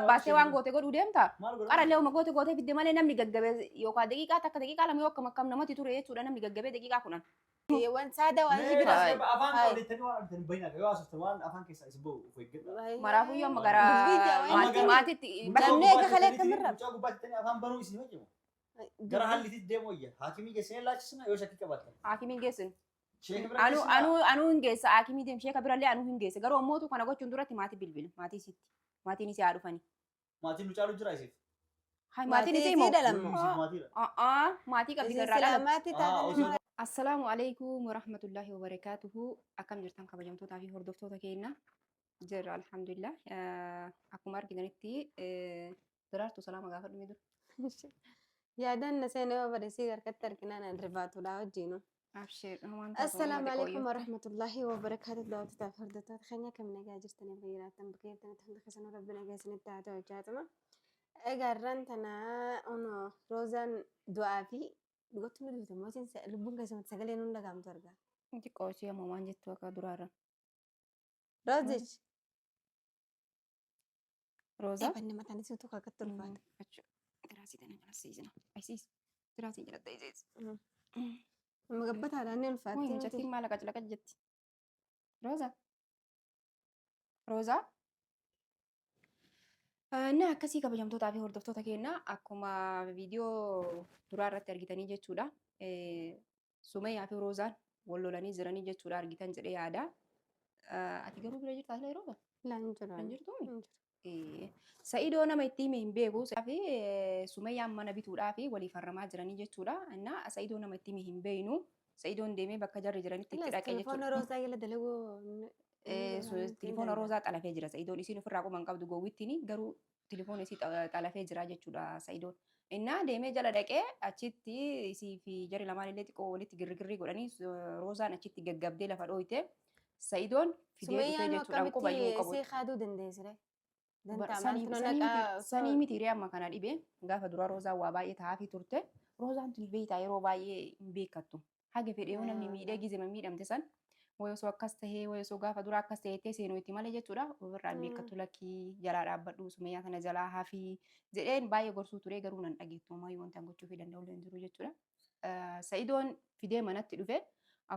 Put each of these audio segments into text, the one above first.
baasee waan goote godhuu deemta. Qarallee uma goote fidde malee namni gaggabee yookaan daqiiqaa takka daqiiqaa lama yoo akkam namatti ture jechuudha namni gaggabee daqiiqaa kunan. Wan saada waan hibira. Afaan qawleettanii waan argitanii baay'inaa yoo haasoftan waan afaan keessaa isin bahu of eeggadha. Maraafuyyoo amma gara maatiitti. Namni eega kalee akkamirra. Mucaa gubbaatti afaan banuu isin hojjemu. Gara hallitti deemu wayya. Haakimii geessanii laachisna yoo shakkii qabaatan. Haakimiin geessin. Anu hin geessa haakimii deemu sheeka birallee anu hin geessa garuu ammootu kana gochuun duratti maatii bilbilu maatii isitti maatiin isii haa dhufanii. Maatiin nu caalu jira isiif. Maatiin isii moo maatiidha. maatii qabdi garraa dhala. Assalaamu alaikum warahmatullahi wabarakatuhu. Akkam jirtan kabajamtootaa fi hordoftoota keenya. Jirra alhamdulillah. Akkuma argitanitti duraartuu salaama gaafa dhumee dura. Yaadan na seenaa bareesii harkatti arginaan rifaatudha wajjinu. Abshir. Assalaamu alaikum warahmatullahi wabarakatuh. Daawwattoota fi hordoftoota keenya kam nagaa jirtaniif fayyadaatan bakka jirtanitti hunda keessanuu rabbi nagaa isinitti haa ta'u jaatama. Egaa irraan tana ono roozaan du'aa fi dhugaatti nu duuta mootiin lubbuun keessatti sagalee nu dhagaamtu argaa. Inti qoosii ammoo waan jettu akka duraarra. Roozich. Rooza. Banni mataan isii tokko akkatti ulfaata. Diraasii tana kana siisina. Ayisiis. Diraasii jedhatta ayisiis. Magabbataadhaan ni ulfaatti. Wayii mucattiin maal laqa jetti. Rooza. Rooza. Inni akkasii kabajamtootaa fi hordoftoota keenya akkuma viidiyoo duraa irratti argitanii jechuudha. Sumayyaa fi Roozaan wal lolanii jiranii jechuudha argitan jedhee yaada. Ati garuu bira jirtaa illee Rooza? Laan jira. Kan jirtu? Sa'idoo nama itti hime hin beeku. Sumayyaan mana bituudhaa fi waliif harramaa jiranii jechuudha. Innaa Sa'idoo nama itti hime hin beeknu. Sa'idoon deemee bakka jarri jiranitti itti dhaqee jechuudha. Telefoona Roozaa jala dalaguu. Telefoona Roozaa xalafee jira. Sa'idoon isiin ofirraa quban qabdu goowwittiin garuu telefoona isii xalafee jira jechuudha Sa'idoon. Innaa deemee jala dhaqee achitti isii fi jarri lamaan illee xiqqoo walitti girgirrii godhanii Roozaan achitti gaggabdee lafa dhooyte. Sa'idoon fidee dhufee jechuudha qubayyuu qabu. Sumayyaan kaaduu dandeessire. Sanii miti hiree amma kana dhibee gaafa dura Roozaan waa baay'ee taa'aa turte. Roozaan tuni beektaa yeroo baay'ee hin beekattu. Haga fedhee namni miidhee gizema miidhamte san wayosoo akkas tahee wayosoo gaafa dura akkas ta'ettee seenuu itti malee jechuudha. Ofirraan beekattu lakkii jalaa dhaabbadhu Sumayyaa kana jalaa hafii jedheen baay'ee gorsuu ture garuu nan dhageettu maayii wanta gochuu fi danda'u hin jiru jechuudha. Sa'idoon fidee manatti dhufe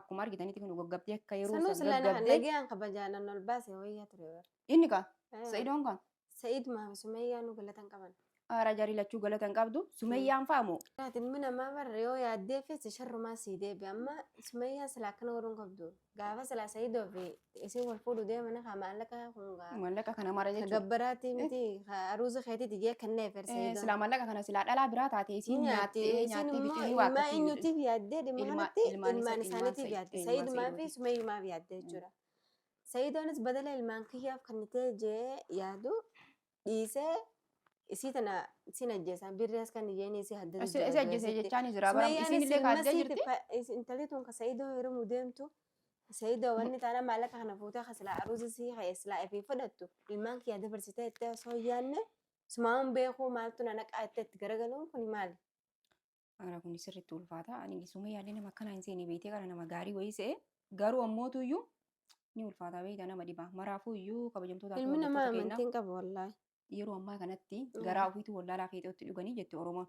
akkuma argitanitti kan gaggabdee akka yeroo san gaggabdee. Nagayaan kabajaanan ol baasee wayyaa ture. Inni kaa Sa'idoon kaa. Sa'id maa Sumayyaan nu galatan qaban. Ara jari lachuu galatan qabdu Sumayyaan faamu. Ilmi namaa barra yoo yaaddee fi sharrumaa sii deebi amma Sumayyaan silaa akkana godhuun qabdu gaafa silaa Sa'idoo fi isin wal fuudhu deeman haa maallaqa hungaa. Maallaqa kana mara jechuudha. Gabbaraati miti aruuza keetiiti jee kannee fersee. Silaa maallaqa kana silaa dhalaa biraa taate isin nyaattee bitanii waa akkasii. Eenyuutiif yaaddee dhimma kanatti ilmaan isaaniitiif yaadde Sa'idumaa fi Sumayyumaaf yaadde jechuudha. Sa'idoonis badala ilmaan kiyyaaf kannitee jee yaadu dhiisee. Isi tana isin ajjeesan birrees kan ijeeni isi haddatu. Isi ajjeese jechaan jira bara isin illee kaadee jirti. Intalli tun ka Sa'idoo yeroo deemtu Sa'idoo wanni taana maallaqa kana fuutee kasilaa aruusa sii kayeslaa ifii fudhattu ilmaan kiyyaa dabarsitee itti osoo yaanne sumaan beekuu maaltu na naqaa itti garagaluun kun maali? Ara kun sirriitti ulfaata. Ani Sumayyaallee nama akkana hin seene beekee kana nama gaarii wayii se'e garuu ammootuyyuu ni ulfaata beektaa nama dhiba. Maraafuu iyyuu kabajamtoota ilmi namaa amantiin qabu wallaahi. Yeroo ammaa kanatti garaa ofiitu wallaalaa feeteetti dhuganii jetti Oromoon.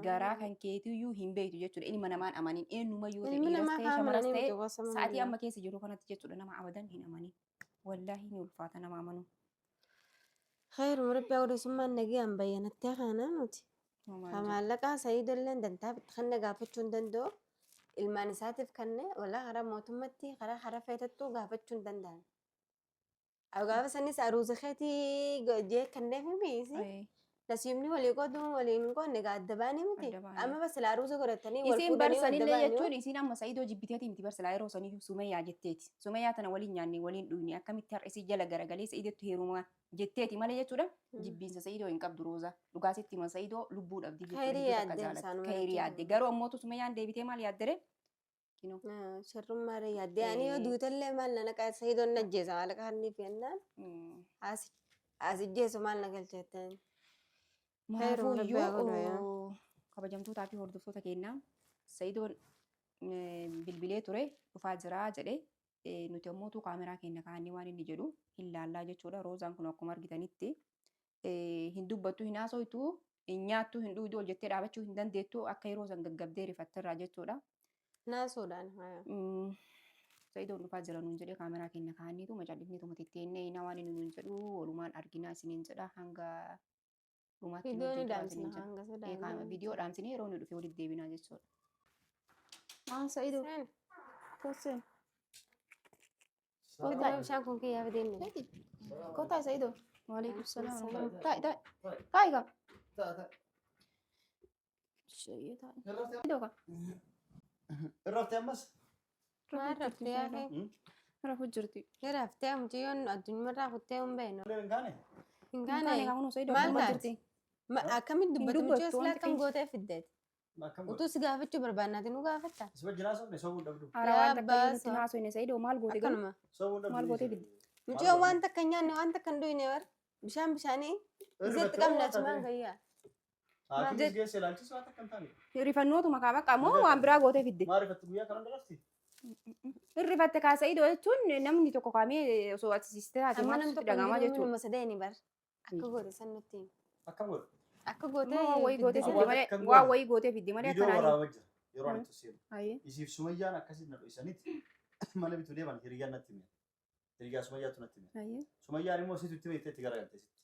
Garaa kan keetiyyuu hin beektu jechuudha. Ilma namaan amanin eenyumayyuu ta'e dhiiras ta'e shamaras ta'e sa'aatii amma keessa jiru kanatti jechuudha nama abadan hin amanin. Wallaahi ni ulfaata nama amanu. Khayru rabbi awwaalisummaan nagaan bayyanattee kana nuti. Maallaqaa Sa'idollee dantaa kan gaafachuu hin danda'u. Ilmaan isaatiif kanneen wallaahi karaa mootummatti karaa feetattuu gaafachuu hin danda'an. Gaafa sanis aruuza keetii jee kanneen miisi. Nasiibni walii godhuun waliin qonne adda baanii miti. Amma basila aruuza godhatanii wal fuudhanii barsanillee jechuun isiin amma Sa'idoo jibbiteeti miti barsila yeroo sanii Sumayyaa jetteeti. Sumayyaa tana waliin nyaanne waliin dhugni akkamitti har'a isii jala garagalee Sa'idotti heerumaa jetteeti malee jechuudha. Jibbiinsa Sa'idoo hin qabdu Rooza. Dhugaasitti hima Sa'idoo lubbuu dhabdi jechuudha. Khayrii yaadde garuu ammootu Sumayyaan deebitee maal yaaddere? Sharrummaa yaadde ani yoo duutallee maal na naqaa Sa'idoon ajjeesa maallaqa hanniif yennaan as ijjeesu maal na galcheettan. Maraafuu kabajamtootaa fi hordoftoota keenyaa Sa'idoon bilbilee ture dhufaa jira jedhee nuti ammootu kaameraa keenya kaa'anii waan inni jedhu hin laallaa jechuudha. Roozaan kun akkuma argitanitti hin dubbattu hin haasoytu hin nyaattu hin dhugdu ol jettee dhaabachuu hin dandeettu akka yeroo san gaggabdee rifattirraa jechuudha. Naasuudhaan. Sa'idoon dhufaa jira nuun jedhee kaameraa keenya kaa'aniitu macallifneetu matitteenee ina waan inni nuun jedhu walumaan arginaa isiniin jedha hanga dhumaatti nuun jedhu isiniin jedha. Viidiyoo dhaamsinee yeroo inni dhufe walitti deebinaa jechuudha. Maal Sa'idoo? Tosseen. Bishaan kun kiyyaa fideenne. Kottaa Sa'idoo. Waalaikum salaam. Taa'ii kaa. Shayyee taa'ii. Sa'idoo kaa. Irratti ammas? Maal raftee yaa'e? Rafu jirti. Raftee mucayyoon addunyaa kuttee hin beeknu. Hin gaane? Hin gaane. Maal taati? Akkamitti dubbatu mucayyoo silaa akkam gootee fiddeeti? Utuu si gaafachuu barbaannaati nu gaafatta? Si wajjin haasofne sobuun dhabdu. Haaraa waan takka nutti haasofne Sa'idoo maal goote Akkanuma. Sobuun dhabdu. maal gootee fidde? Mucayyoo waan takka hin nyaanne waan takka hin dhuyne war bishaanii isatti qabna achumaan gayyaa. Haakimis geesse ilaalchis waan takka hin taane. Rifannootuma kaa bakka ammoo waan biraa gootee fidde. Maal rifatti guyyaa kana darafti? Rifatte kaa Sa'idoo jechuun namni tokko kaamee osoo atsisiistee taate Amma maal nam sitti tokko dhagahamaa hin jechuudha. jiru sadeeni bar. Akka goote san nutti himi. Akkam godhu? Akka gootee Waa wayii gootee Awwaal fidde malee akkam waa godha? wayii gootee fidde malee Viidiyoo akkanaanii. waraabaa jira. Yeroo ani itti seenu. Ayyee. Isiif Sumayyaan akkasitti na dho'isanitti mana bituu deeman hiriyyaan natti hime. Hiriyyaa Sumayyaatu natti hime. Ayyee. Sumayyaan immoo situ itti hime itti garagalte sitti.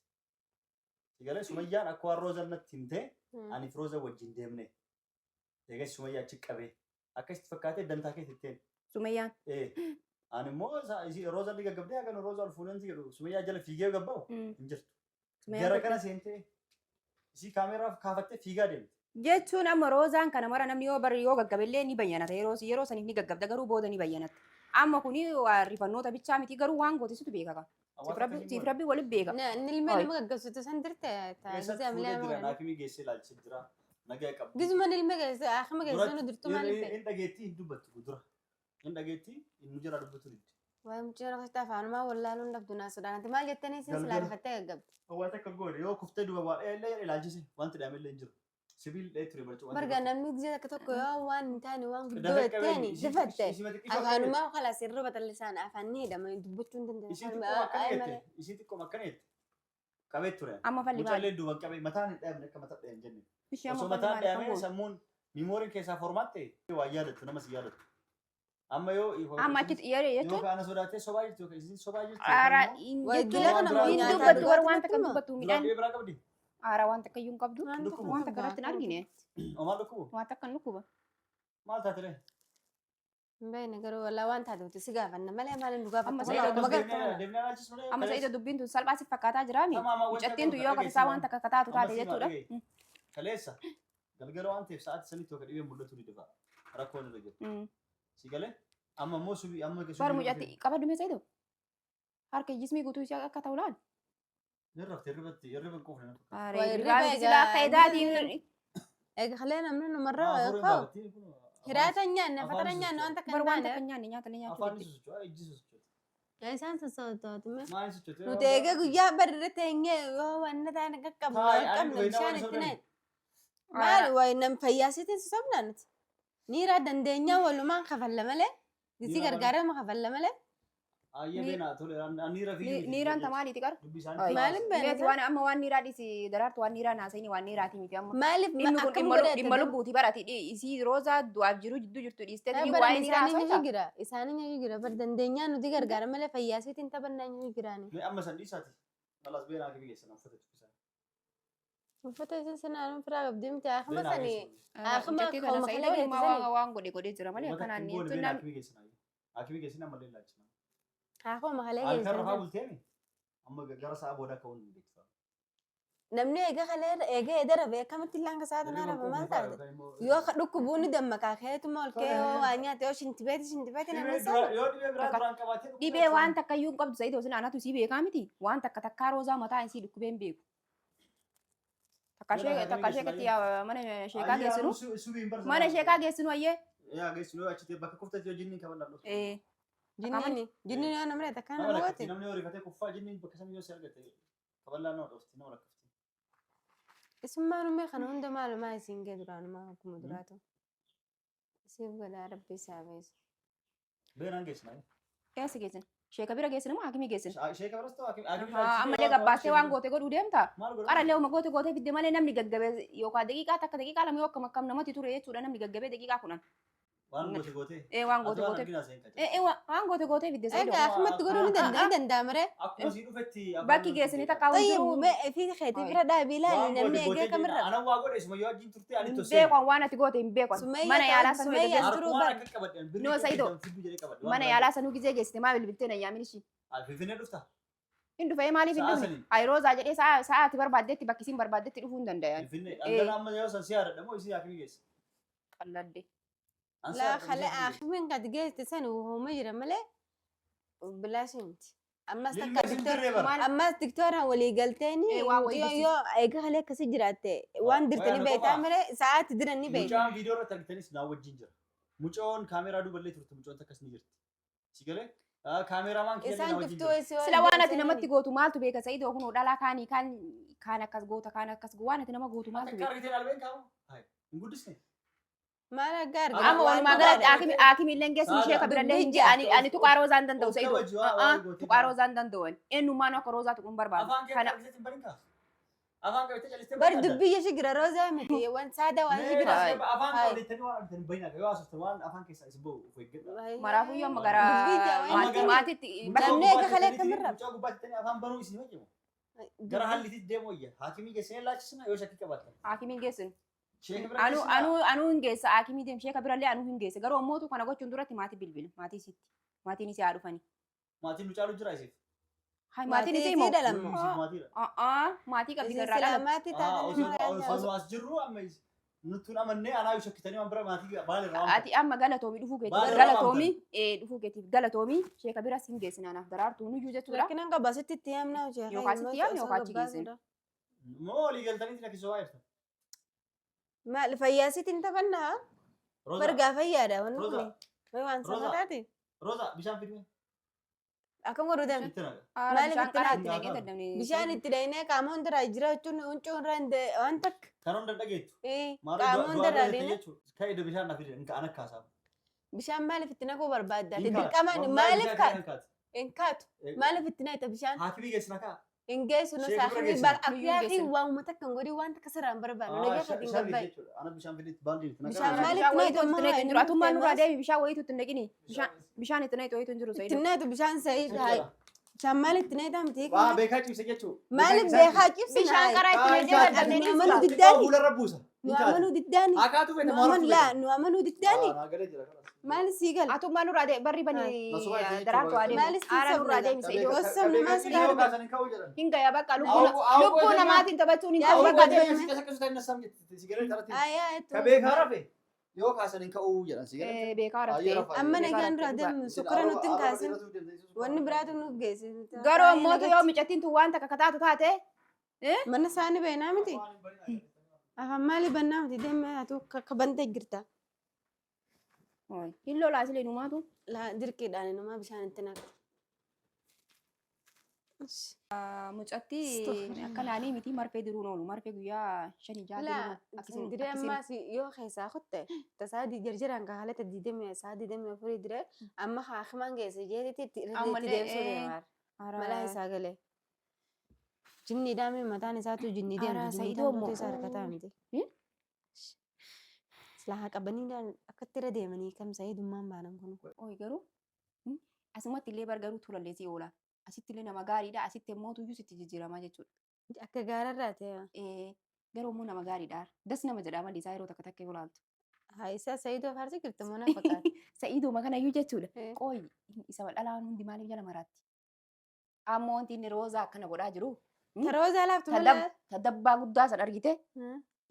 Sigalee Sumayyaan akka waan Roozan natti himte ani fi Roozan wajjin deemne. Eegas Sumayyaa achi qabee akkasitti fakkaatee dantaa kee titteen. Sumayyaan. Ani immoo Roozan ni gaggabdee hagan Roozan fuulanti jedhu Sumayyaa jala fiigee gabbaa'u hin jirtu. Gara kana seentee isii kaameraa kaafattee fiigaa deemte. Jechuun amma Roozaan kana mara namni yoo bari yoo gaggabillee ni bayyanata yeroo saniif ni gaggabda garuu booda ni bayyanata. Amma kuni waan rifannoota bichaa miti garuu waan gootisitu beeka ka. Siif rabbi waliin beeka. Nilmee nama gaggabsitu san dirte Keessatti fuudhee jira naafimii geessee ilaalchee jira. Nagaa qabdi. Gisuma nilmee geesse akkama geesse nu dirtu maal ta'e? Hin dhageettii hin dubbattu dura. Hin dhageettii hin jira dubbatu diddi. Waa'ee mucaa rakkataa afaanumaa wallaaluun dhabdu naasuudhaan maal jettanii isin silaalifattee gaggabdu? Waan akka goone yoo kuftee duuba waa illee ilaalchise wanti dhaamellee hin jiru. Sibiil dhee ture barcuma. Marga namni gisee akka tokko yoo waan hin taane waan guddoo jetteeni difatte afaanumaa kalaas irra batallisaan afaan ni hidhama dubbachuu hin dandeenye. Isii xiqqoom akkana jette. Qabee ture. Amma falli maali? Mucaallee duuban qabee mataan hin dhaabne akka mataa dhayan jenne. Ishee Osoo amma falli mataan maali kan dhaabee gootu? sammuun miimooriin keessaa formaat ta'e waa yaadattu nama si yaadattu. Amma yoo Amma achitti yeroo yoo jechuun kaana sodaatee sobaa jirtu yookaan isin sobaa jirtu. aaraa Waajjira kana moo hin nyaataa dubbattu warra dhugaatii waan takka tokkuma? dubbattu Duraan midhaan dhibee biraa qabdi. aaraa waan takka iyyuu hin qabdu Dhukkubu. waan takka irratti hin argine Omaan dhukkubu. waan takka hin dhukkuba. Maal taatire? Hin beekne garuu wallaa waan taatuuti si gaafanna malee maaliin dhugaa Amma fakkaata? Sa'idoo Akkuma dubbii- gartuu Deemnee alaachisu malee. Amma Sa'idoo dubbiin tun salphaa siif fakkaataa jiraami. Mucattiin tun yoo katisaa waan takka akka taatu taate jechuudha. Kaleessa galgala waan ta'eef sa'aatii sanitti yookaan dhibee mul'atu ni dhufa. Rakkoon irra jiru. Si galee amma immoo subii amma Bar mucatti qaba dumee Sa'idoo. Harka jismii guutuu ishee akka ta'u laal. irratti irriba quufne. Irraan silaa akka edaatiin eega halee namni namarra kaa'u hiraata nyaanne fatara nyaanne waan takka bar hin waan takka taane nyaanne nyaata nyaachuu Afaan didde. isu socho'aa ijji isu socho'aa. isaan sassaabtaatume Maal isu socho'aa? nuti eega guyyaa barre teenyee yoo wanna taane qaqqabna Taa'ee ani qabna dhugee bishaan nama itti na'e sodaa maal wayi nam fayyaasitiin sassaabnaa nuti niiraa dandeenyaa walumaan kafalla malee gisi Niiraa gargaarama kafalla malee Ayyee beenaa tole niira fi Niiraan tamaaliiti qar. dubbi isaanii. Maaliin beena? Beeti waan amma waan niiraa dhisi daraartu waan niiraa naasanii waan niiraati miti amma. maaliif Dhimmi kun akkam dhimma godhate lubbuuti barati isii roozaa du'aaf jiru jidduu jirtu dhiistee waa'ee baran niiraa isaanii haasofta. gira isaanii nyaatu gira bar dandeenyaa nuti gargaara malee fayyaasitiin taphannaa nyaatu jiraani Mee amma san dhiisaati. Malas beenaa fi geessan uffata cuffisaa. uffata isin sanaan firaa qabdii miti akkuma Beenaa sanii geessan. Akkuma Mucattii kana akkuma Sa'idoo kaleessa ilmaa geessanii. waan godhe jira malee Uummata kanaan kun goone jechuun beenaa namni. akkamii geessan? Akkamii geessin amma illee laachina. akkuma kalee Halkan rafaa geessan bulteemi. Amma gara sa'a booda akka hundi beeksifamu. namni eega kalee eega edera beekamitti illaan kasaa tanaa rafa maal taate yoo ka dhukkubuun ni dammakaa keetuma ol kee yoo waa nyaate yoo shintibeeti namni isaa Yoo dhibee biraa duraan qabaatee Dhibee waan takka iyyuu hin qabdu Sa'idoo sin aanatu sii beekaa miti waan takka takkaa roozaa mataa isii dhukkubee hin beeku. Takka sheekatti mana sheekaa geessinu mana sheekaa geessinu ayyee. Yaa geessinu yoo achitti bakka kuftatti yoo jinniin kaballaan dhufu. jinniin yoo namni takka nama Nama gooti rakkatti namni yoo rifatee kuffaa jinniin bakka samii yoo si argate kaballaan nama dhufti nama rakkatti. isummaa numee kana hunda maalumaa isiin gee duraanumaa akkuma duraatu isiif gadaa rabbi isaa beesu Beenaan geessina. Eessa geessina? Sheeka bira geessine moo hakimii geessine? Sheeka biras ta'u haakimii Ammallee gabbaastee waan goote godhuu deemta. maal godhan? Qarallee uma goote fidde malee namni gaggabee yookaan daqiiqaa takka daqiiqaa lama yoo akkam namatti ture jechuudha namni gaggabee daqiiqaa kunan. Waan goote. Waan goote fidde egaa akkumatti godhuu ni danda'ama ree. Akkuma sii dhufetti. Bakki geessine takka waan jiru. Tayyib fi keetii bira dhaabii laali namni eegee kamirra. Ana waa godhe suma yoo wajjin turte ani tosse. Beekwan waan ati goote hin beekwan. Mana yaalaa sanuu geessite. No Saidoo. Mana yaalaa sanuu gizee geessite maa bilbiltee na yaamin ishii. Finfinnee dhufta. Hin dhufee maaliif hin dhufne? Ayroosaa jedhee sa'aati barbaaddetti bakki isin barbaaddetti dhufuu hin danda'an. Finfinnee dhangala'aa amma yoo san siyaadha moo isii haakimii geesse? Qalladde. لا خلي آخرين قد جيت سنة وهو مجرى ملء بلاش انت أما استكى دكتور أما دكتورها ولي قلتني يو أيقا عليك سجرات وان درتني بيت عمله ساعات درني بيت مجان فيديو را تلقتني سناوة جينجر مجان كاميرا دو بلي ترت مجان تكسني جرت سيقولي كاميرا مان كيان ناوة جينجر سلا وانا تنمت قوتو مالتو بيكا سيدو هنو دالا كان أكس قوتا كان أكس قوانا تنمت قوتو مالتو بيكا كاركتين ألبين كامو هاي نقودسني ما لا قارد أما والله ما قالت آكمي لنجس مشي كبر اللي هنجي أني تقارو زاندن دو سيدو تقارو زاندن دوين إنه ما نوك روزا تكون برباد برد بيجي شجرة روزا متي وان سادة وان شجرة أفان كده تاني وانا بدنا بينا كيا واسف توان أفان كيس يسبو في مرافو يوم مغرا ماتي نمنيك خليك مرة مجاو قبات تاني أفان بنو يسمع جمو جرا هل تدي مويا حاكمي جسنا لا تسمع يوشك كبات آكمي جسن anu hingeessa akimii deemshee kabirallee anu hingeessa garuu ammootu kana gochuun duratti maatii bilbilu maatii sitti maatiin isii haa dhufani. Maatiin nu caalu jira isiif. Maatiin isii moo maatii qabdi garraa dhala. Maatii taatanii as jirru amma nuttuun amannee anaa yoo shakkitanii waan bira maatii baala irraa ati amma galatoomii dhufuu keetiif dhufuu keetiif galatoomii shee kabiras hin geessin anaaf daraartuu nuyyuu jechuudha. Rakkinaan qabaa sitti itti yaamna hojii yookaan sitti yaamne yookaan achi geessin. moo olii galtanii lakkisoo waa jirtan. ما الفياسيت انت فنها برقا فيادا ونقولي وان سمتاتي روزا بيشان فيديو اكم ورو دم بيشان التدينا كامون درا جراچون اونچون رند وانتك كانون ددغيت ايه كامون درا دينا كايدو بيشان نافيد انك انا كاسا بيشان مالف تنكو بربادا تدكمان مالف كات انكات مالف تنايت بيشان حاكمي جسنكا إنجاز ونصاحبي بالأخيار ومتكن قولي وانت كسران بربان ولا جاك تنقبي أنا بشان بديت بالدي بشان مالك نايتو تنجرو أتوم ما نورا دايمي بشان ويتو تنجيني بشان تنايتو ويتو نجرو سيد تنايتو بشان سيد هاي بشان مالك تنايتو متيك واه بيكاتي سجتشو مالك بيكاتي بشان قرايت تنجي نعملو دداني ولا ربوسة نعملو دداني هاكاتو بين نعمل لا نعملو دداني مالك سيقل أتوم ما نورا دايمي بري بني دراتو عادي مالك أنا نورا دايمي سيد وسم ما سيقل hinga ya bakka lubbuu namaatiin taphachuun hin ta'u bakka beekaa rafe yoo kaasan hin ka'uu jedhan sigalee beekaa rafe amma nagaan dura deemu sukura nutti hin kaasin wanni biraatu nu geesse garuu ammootu yoo micattiin tun waan takka kataatu taate mana isaanii beenaa miti afaan maali bannaa miti deemee atu akka bantee jirta hin lolaasilee numaatu dirqiidhaan inumaa bishaan itti naqa mucatti akkanaanii miti marfee diruun oolu marfee guyyaa 5 6 diree ammaas yoo keessaa kutte tasaa jarjaraan ka haalata didame saa didame furii diree amma haakimaan geesse jeetitti irratti deemsuu deemaar malaa isaa galee jinni daamee mataan isaatu jinni deemtu jinni daamtu isaa harkataa miti silaa qabaniidhaan akkatti irra deemanii kam sayyidummaan baanan kun oy garuu asumatti illee bargaruu tulalleesii oola asitti illee nama gaariidha asitti immoo tuyyuu sitti jijjiiramaa jechuudha. Akka gaararraa ta'e. Garuu immoo nama gaariidha. Das nama jedhama isaa yeroo takka takka olaantu. Haa isa Sa'iidoo faarsi kirti mana fakkaata. Sa'iidoo makanayyuu jechuudha. Qooyi isa dhalaan hundi maaliif jala maraatti? Ammoo wanti inni roozaa akkana godhaa jiru. Ta roozaa laaftu malee. Ta dabbaa guddaa san argite.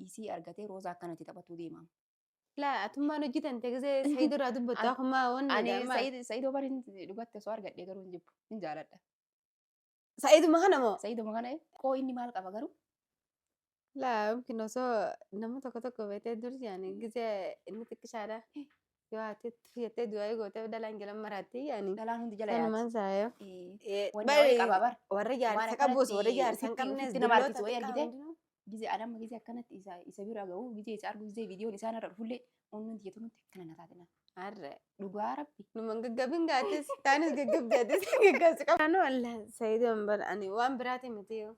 Isii argatee roozaa akkanatti taphatuu deemama. Laa atummaan hojjetan teessee Sa'iidoo irraa dubbattu akkuma wanni. Ani Sa'iidoo bari dhugatte osoo argadhee garuu hin jibbu hin jaaladha. Sa'iidoo makana moo? Sa'iidoo makana qoo inni maal qaba garuu? Laa yookiin osoo nama tokko beetee dursi yaani gisee inni xiqqishaadha. Yoo ati fiyattee du'aa gootee dalaan jala maraatti yaani. Dalaan hundi jala yaati. Sanumaan saayoo. Wanni qaba bar. Warra jaarsa qabus warra jaarsa hin qabnes nama argisiisu wayii argite. Gisee adama gisee akkanatti isa bira ga'u gisee isa argu gisee viidiyoon isaan irra dhufullee onneen tiyyaatu nutti akkana na taatena. Arre. Dhugaa rabbi. Numan gaggabin gaates taanis gaggabdaates gaggabsi qaba. Ano Allah Sayidoon bar ani waan biraati miti yoo.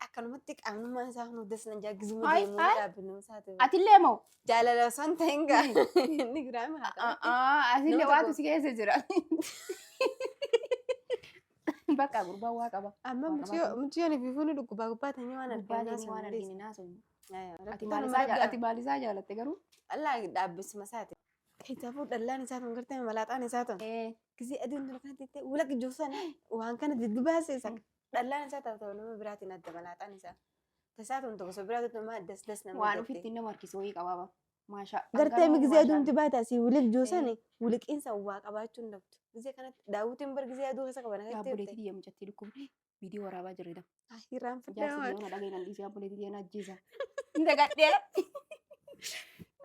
Akkanumatti qaamnummaan isaa nu dasnan jaaggizuma Ay, deemuu ay. dhaabinu isaati. Atillee moo? Jaalala osoo hin ta'in gaa inni giraama haa qabatti. Asillee Nama waatu tokko- si keessa jira. Bakka gurbaa waa qaba. Amma Waa muciyyoon fi fuuni dhukkubaa gubbaa tanyee waan Gubbaa arginu deemee waan arginu naasofnu. Ati Ati maalisaa jaalatte garuu? Allah dhaabbisuma isaati. Kitaabuu dhallaan isaa tun gartee malaaxaan isaa tun. Gisee aduun tun kan ta'e wula gijjuusan waan kana diddibaase isa dhallaan isaa ta'u nama biraatiin adda malaaxaan isaa. Tasaa tun tokko so biraatu nama das nama Waan gartee. ofitti nama harkisu wayii qabaaba. Maashaa. Gartee mi gisee aduun tibaata si wuliq juusan wuliqiinsa waa qabaachuu hin dhabdu. Gisee kanatti daawwitiin bar gisee aduu keessa qaban akka Yaabboleetii ta'e. biyya mucattii dhukkubni viidiyoo waraabaa jirredha. Hiraan Jaarsi fudhaa biyya ona dhageen alliisee yaabboleetii biyya ajjeesa. Dagadhee.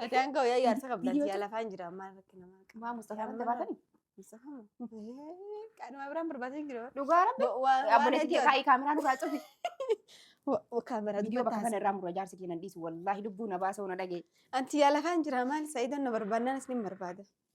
ati hanga wayyaa yaarsa qabdan Biyyoota- siyaa lafaan jira maal rakki namaa qaba. Maa Mustafaa natti baatanii? Mustafa qaaduma biraan barbaadan jira. Dhugaa rabbi. Yaabboleetii kee kaa'ii kaameraa nurraa cufi. Kaameraa Viidiyoo bakka kana dubbataa. irraa murra jaarsi kee nan dhiisu wallaahi lubbuu na baasa ona dhagee. Anti yaa lafaan jira maal sa'idan na barbaannaan isin barbaada.